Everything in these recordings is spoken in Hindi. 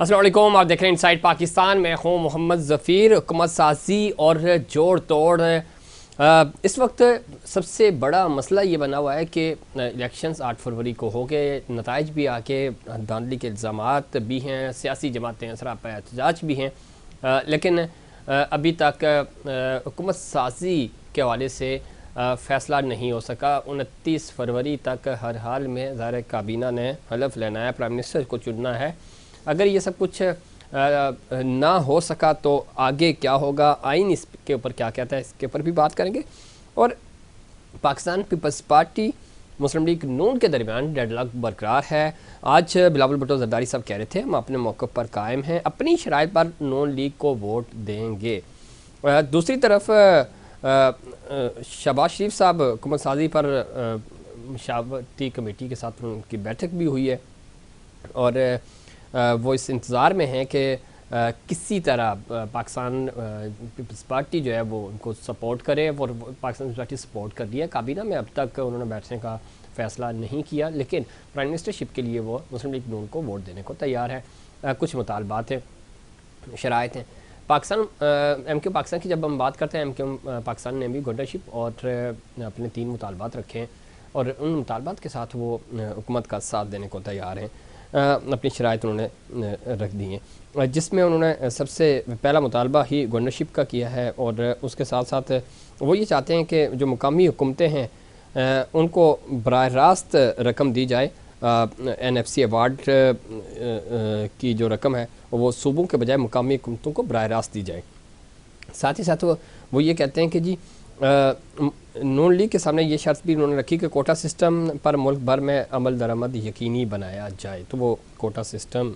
अस्सलाम वालेकुम, आप देख रहे हैं इनसाइड पाकिस्तान। मैं हूं मोहम्मद ज़फ़ीर। हुकूमत साजी और जोड़ तोड़ इस वक्त सबसे बड़ा मसला ये बना हुआ है कि इलेक्शंस 8 फरवरी को हो गए, नताइज भी आके धांधली के इल्ज़ामात भी हैं, सियासी जमातें सरापा एहतजाज भी हैं, लेकिन अभी तक हुकूमत साजी के हवाले से फ़ैसला नहीं हो सका। 29 फरवरी तक हर हाल में ज़ाहिर काबीना ने हलफ लेना है, प्राइम मिनिस्टर को चुनना है। अगर ये सब कुछ ना हो सका तो आगे क्या होगा, आइन इसके ऊपर क्या कहता है, इसके ऊपर भी बात करेंगे। और पाकिस्तान पीपल्स पार्टी मुस्लिम लीग नून के दरमियान डेडलॉक बरकरार है। आज बिलावल भुट्टो जरदारी साहब कह रहे थे हम अपने मौक़िफ़ पर कायम हैं, अपनी शराइत पर नून लीग को वोट देंगे। दूसरी तरफ शहबाज शरीफ साहब हुकूमत साजी पर मशावरती कमेटी के साथ उनकी बैठक भी हुई है और वो इस इंतज़ार में हैं कि किसी तरह पाकिस्तान पीपल्स पार्टी जो है वो उनको सपोर्ट करे। और पाकिस्तान पीपल्स पार्टी सपोर्ट कर रही है। काबीना में अब तक उन्होंने बैठने का फ़ैसला नहीं किया, लेकिन प्राइम मिनिस्टरशिप के लिए वो मुस्लिम लीग नून को वोट देने को तैयार है। कुछ मुतालबात हैं, शराइत हैं। पाकिस्तान MQ पाकिस्तान की जब हम बात करते हैं, MQ पाकिस्तान ने भी गवर्नरशिप और अपने 3 मुतालबात रखे हैं और उन मुतालबात के साथ वो हुकूमत का साथ देने को तैयार हैं। अपनी शराइत उन्होंने रख दी हैं, जिसमें उन्होंने सबसे पहला मुतालबा ही गवर्नरशिप का किया है और उसके साथ साथ वो ये चाहते हैं कि जो मुकामी हुकूमतें हैं उनको बराह रास्त रकम दी जाए। NFC अवार्ड की जो रकम है वो सूबों के बजाय मुकामी हुकूमतों को बराह रास्त दी जाए। साथ ही साथ वो ये कहते हैं कि जी नून लीग के सामने ये शर्त भी उन्होंने रखी कि कोटा सिस्टम पर मुल्क भर में अमल दरामद यकीनी बनाया जाए। तो वो कोटा सिस्टम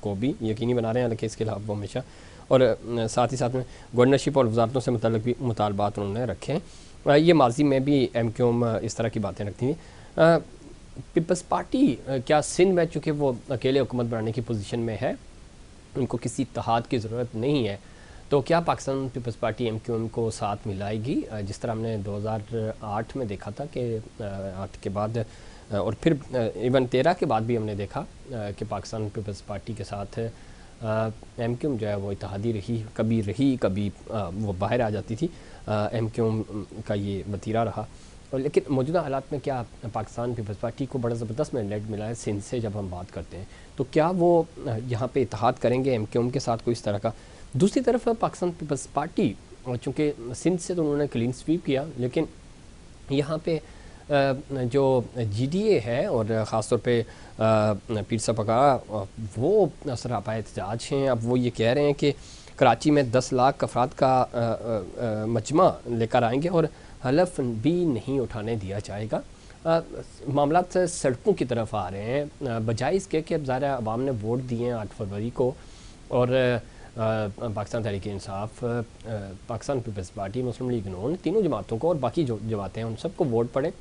को भी यकीनी बना रहे हैं, हालांकि इसके खिलाफ वो हमेशा। और साथ ही साथ में गवर्नरशिप और वजारतों से मुतल्लिक़ भी मुतालबात उन्होंने रखे हैं। ये माजी में भी MQ इस तरह की बातें रखती थी। पीपल्स पार्टी क्या सिंध में चूँकि वो अकेले हुकूमत बनाने की पोजीशन में है, उनको किसी इत्तेहाद की ज़रूरत नहीं है, तो क्या पाकिस्तान पीपल्स पार्टी MQ को साथ मिलाएगी? जिस तरह हमने 2008 में देखा था कि 8 के बाद और फिर इवन 13 के बाद भी हमने देखा कि पाकिस्तान पीपल्स पार्टी के साथ MQ जो है वो इत्तेहादी रही, कभी वो बाहर आ जाती थी। MQ का ये वतीरा रहा। और लेकिन मौजूदा हालात में क्या पाकिस्तान पीपल्स पार्टी को बड़ा ज़बरदस्त मैंडेट मिला है सिंध से, जब हम बात करते हैं तो क्या वो यहाँ पे इत्तेहाद करेंगे MQ के साथ कोई इस तरह का? दूसरी तरफ पाकिस्तान पीपल्स पार्टी, चूँकि सिंध से तो उन्होंने क्लीन स्वीप किया, लेकिन यहाँ पे जो GDA है और ख़ास तौर पे पीर साहब पकारा वो सरापा एहतजाज हैं। अब वो ये कह रहे हैं कि कराची में 10 लाख अफराद का मजमा लेकर आएंगे और हलफ भी नहीं उठाने दिया जाएगा। मामला सड़कों की तरफ आ रहे हैं, बजाय इसके कि अब ज़ाहिर अवाम ने वोट दिए हैं 8 फरवरी को और पाकिस्तान तहरीक इंसाफ, पाकिस्तान पीपल्स पार्टी, मुस्लिम लीग नून, तीनों जमातों को और बाकी जो जमातें हैं उन सबको वोट पड़े,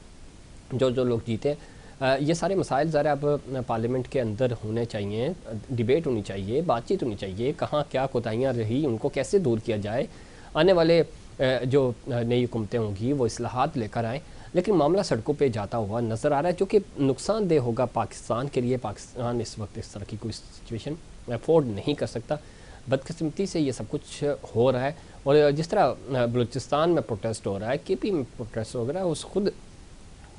जो लोग जीते। ये सारे मसाइल ज़रा अब पार्लियामेंट के अंदर होने चाहिए, डिबेट होनी चाहिए, बातचीत होनी चाहिए, कहाँ क्या कोताहियाँ रही उनको कैसे दूर किया जाए, आने वाले जो नई हुकूमतें होंगी वो इस्लाहात लेकर आएँ। लेकिन मामला सड़कों पे जाता हुआ नज़र आ रहा है, जो कि नुकसानदेह होगा पाकिस्तान के लिए। पाकिस्तान इस वक्त इस तरह की कोई सिचुएशन अफोर्ड नहीं कर सकता। बदकिस्मती से ये सब कुछ हो रहा है। और जिस तरह बलूचिस्तान में प्रोटेस्ट हो रहा है, KP में प्रोटेस्ट हो रहा है, उस खुद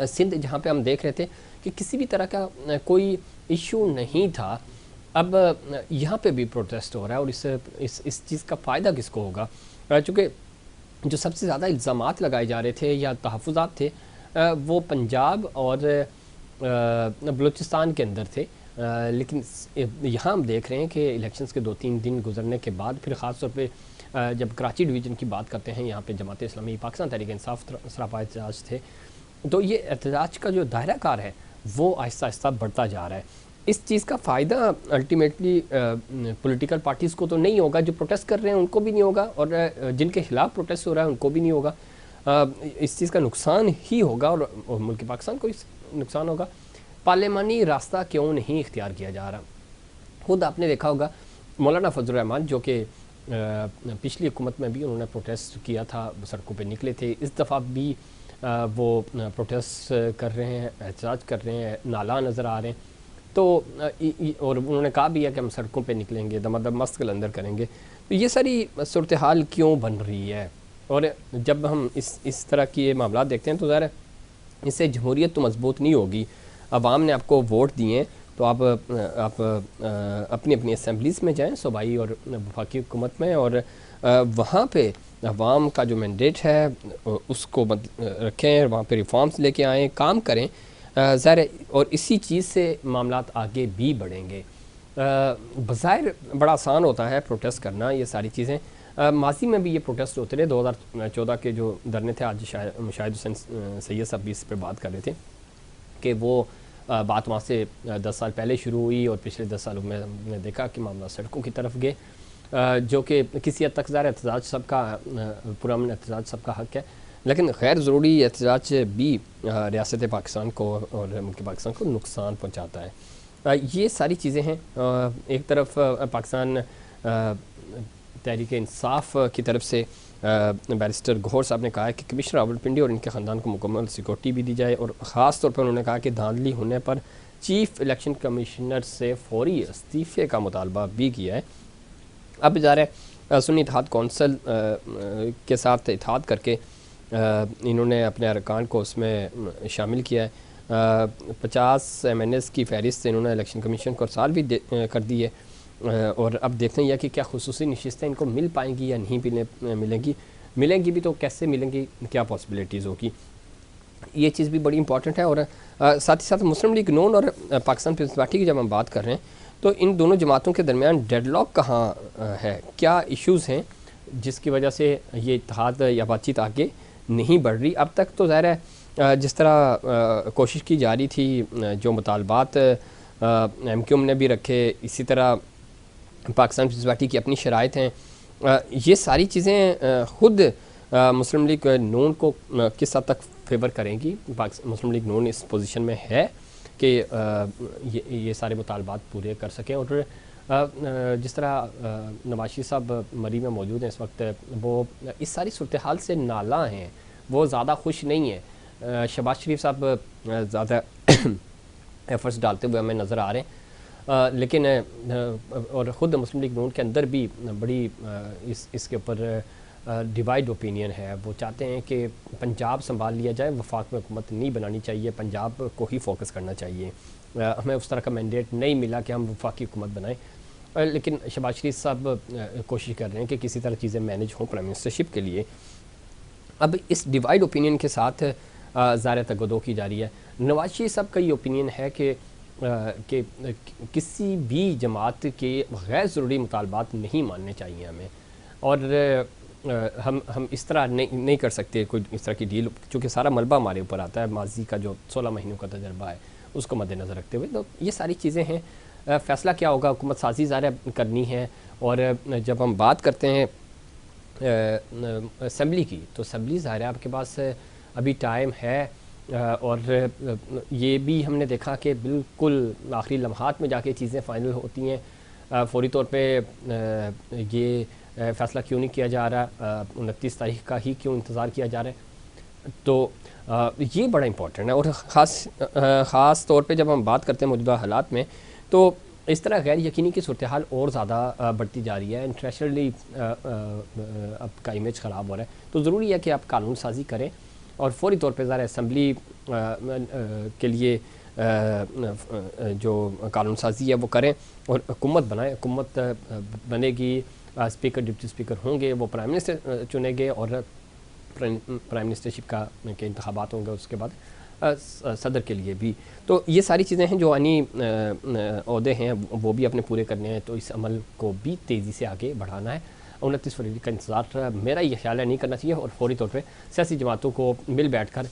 सिंध जहाँ पे हम देख रहे थे कि किसी भी तरह का कोई इशू नहीं था, अब यहाँ पे भी प्रोटेस्ट हो रहा है। और इस चीज़ का फ़ायदा किसको होगा? चूँकि जो सबसे ज़्यादा इल्ज़ामात लगाए जा रहे थे या तहफ़्फ़ुज़ात थे वो पंजाब और बलूचिस्तान के अंदर थे। लेकिन यहाँ हम देख रहे हैं कि इलेक्शंस के 2-3 दिन गुजरने के बाद फिर ख़ास तौर पे जब कराची डिवीज़न की बात करते हैं, यहाँ पे जमात इस्लामी, पाकिस्तान तहरीक इंसाफ सरापा एहतजाज थे, तो ये एहतजाज का जो दायरा कार है वो आहिस्ता आहिस्ता बढ़ता जा रहा है। इस चीज़ का फ़ायदा अल्टीमेटली पॉलिटिकल पार्टीज़ को तो नहीं होगा, जो प्रोटेस्ट कर रहे हैं उनको भी नहीं होगा और जिनके खिलाफ प्रोटेस्ट हो रहा है उनको भी नहीं होगा। इस चीज़ का नुकसान ही होगा और मुल्क पाकिस्तान को इस नुकसान होगा। पार्लियामानी रास्ता क्यों नहीं इख्तियार किया जा रहा? खुद आपने देखा होगा मौलाना फजल रहमान, जो कि पिछली हुकूमत में भी उन्होंने प्रोटेस्ट किया था, सड़कों पे निकले थे, इस दफ़ा भी वो प्रोटेस्ट कर रहे हैं, एहतजाज कर रहे हैं, नाला नज़र आ रहे हैं। तो और उन्होंने कहा भी है कि हम सड़कों पे निकलेंगे, दमादम मस्त कलंदर करेंगे। तो ये सारी सूरत हाल क्यों बन रही है? और जब हम इस तरह की ये मामला देखते हैं तो ज़ाहिर है इससे जमहूरियत तो मजबूत नहीं होगी। अवाम ने आपको वोट दिए तो आप अपनी अपनी असम्बलीज़ में जाएं, सूबाई और वफाकी हुकूमत में, और वहाँ पे अवाम का जो मैंडेट है उसको रखें, वहाँ पे रिफॉर्म्स लेके आएँ, काम करें ज़ाहिर है, और इसी चीज़ से मामलात आगे भी बढ़ेंगे। बज़ाहिर बड़ा आसान होता है प्रोटेस्ट करना, ये सारी चीज़ें माजी में भी ये प्रोटेस्ट होते रहे। 2014 के जो धरने थे, आज शाहिद हुसैन सैयद साहब भी इस पर बात कर रहे थे कि वो बात वहाँ से 10 साल पहले शुरू हुई और पिछले 10 सालों में हमने देखा कि मामला सड़कों की तरफ गए, जो कि किसी हद तक ज़ाहिर एहतजाज सबका, पुरअमन एहतजाज सबका हक़ है, लेकिन गैर ज़रूरी एहतजाज भी रियासत पाकिस्तान को और मुल्क पाकिस्तान को नुकसान पहुँचाता है। ये सारी चीज़ें हैं। एक तरफ पाकिस्तान तहरीक इंसाफ की तरफ से बैरिस्टर गौहर साहब ने कहा है कि कमिश्नर रावलपिंडी और इनके ख़ानदान को मुकम्मल सिक्योरिटी भी दी जाए, और ख़ास तौर पर उन्होंने कहा कि धांधली होने पर चीफ इलेक्शन कमिश्नर से फौरी इस्तीफ़े का मुतालबा भी किया है। अब ज़ाहिर सुन्नी इत्तेहाद कौंसिल के साथ इत्तेहाद करके इन्होंने अपने अरकान को उसमें शामिल किया है। 50 MNAs की फहरिस्त इन्होंने इलेक्शन कमीशन को साल भी कर दी है, और अब देखते हैं कि क्या खुसूसी नशिस्तें इनको मिल पाएंगी या नहीं मिलेंगी भी तो कैसे मिलेंगी, क्या पॉसिबिलिटीज़ होगी, ये चीज़ भी बड़ी इंपॉर्टेंट है। और साथ ही साथ मुस्लिम लीग नून और पाकिस्तान पीपल्स पार्टी की जब हम बात कर रहे हैं तो इन दोनों जमातों के दरमियान डेडलॉक कहाँ है, क्या इश्यूज़ हैं जिसकी वजह से ये इत्तेहाद या बातचीत आगे नहीं बढ़ रही। अब तक तो ज़ाहिर है जिस तरह कोशिश की जा रही थी, जो मुतालबात MQM ने भी रखे, इसी तरह पाकिस्तान पीपल्स पार्टी की अपनी शराइत हैं, ये सारी चीज़ें ख़ुद मुस्लिम लीग नून को किस हद तक फेवर करेंगी। मुस्लिम लीग नून इस पोजीशन में है कि ये सारे मुतालबात पूरे कर सकें, और जिस तरह नवाज शरीफ साहब मरी में मौजूद हैं इस वक्त, वो इस सारी सूरत हाल से नाला हैं, वो ज़्यादा खुश नहीं है। शहबाज शरीफ साहब ज़्यादा एफर्ट्स डालते हुए हमें नज़र आ रहे हैं, लेकिन और ख़ुद मुस्लिम लीग नून के अंदर भी बड़ी इसके ऊपर डिवाइड ओपिनियन है। वो चाहते हैं कि पंजाब संभाल लिया जाए, वफाक में हुकूमत नहीं बनानी चाहिए, पंजाब को ही फोकस करना चाहिए। हमें उस तरह का मैंडेट नहीं मिला कि हम वफाकी हुकूमत बनाएं, लेकिन शहबाज शरीफ साहब कोशिश कर रहे हैं कि किसी तरह चीज़ें मैनेज हों प्राइम मिनिस्टरशिप के लिए। अब इस डिवाइड ओपिनियन के साथ ज़ाहिर तगदो की जा रही है। नवाज शरीफ साहब का ये ओपिनियन है कि किसी भी जमात के गैर ज़रूरी मुतालबात नहीं मानने चाहिए हमें, और हम इस तरह नहीं कर सकते कोई इस तरह की डील, चूँकि सारा मलबा हमारे ऊपर आता है, माजी का जो 16 महीनों का तजर्बा है उसको मद्देनज़र रखते हुए। तो ये सारी चीज़ें हैं। फ़ैसला क्या होगा, हुकूमत साजी ज़ाहिर करनी है। और जब हम बात करते हैं असम्बली की, तो असम्बली ज़ाहिर आपके पास अभी टाइम है, और ये भी हमने देखा कि बिल्कुल आखिरी लम्हात में जाके चीज़ें फ़ाइनल होती हैं। फ़ौरी तौर पे ये फ़ैसला क्यों नहीं किया जा रहा, 29 तारीख का ही क्यों इंतज़ार किया जा रहा है, तो ये बड़ा इम्पोर्टेंट है। और ख़ास तौर पे जब हम बात करते हैं मौजूदा हालात में, तो इस तरह गैर यकीनी की सूरत हाल और ज़्यादा बढ़ती जा रही है। इंटरनेशनली अब का इमेज ख़राब हो रहा है, तो ज़रूरी है कि आप कानून साजी करें और फौरी तौर पर ज़रा असम्बली के लिए जो कानून साजी है वो करें और हुकूमत बनाएं। हुकूमत बनेगी, स्पीकर डिप्टी स्पीकर होंगे, वो प्राइम मिनिस्टर चुनेंगे, और प्राइम मिनिस्टरशिप का के इंतखाबात होंगे उसके बाद सदर के लिए भी। तो ये सारी चीज़ें हैं जो आनी ओहदे हैं वो भी अपने पूरे करने हैं, तो इस अमल को भी तेज़ी से आगे बढ़ाना है। 29 फरवरी का इंतज़ार मेरा ये ख्याल है नहीं करना चाहिए, और फौरी तौर पे सियासी जमातों को मिल बैठ कर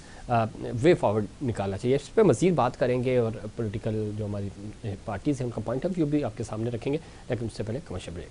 वे फॉरवर्ड निकालना चाहिए। इस पर मज़ीद बात करेंगे और पॉलिटिकल जो हमारी पार्टीज़ हैं उनका पॉइंट ऑफ व्यू भी आपके सामने रखेंगे, लेकिन उससे पहले कमर्शियल ब्रेक।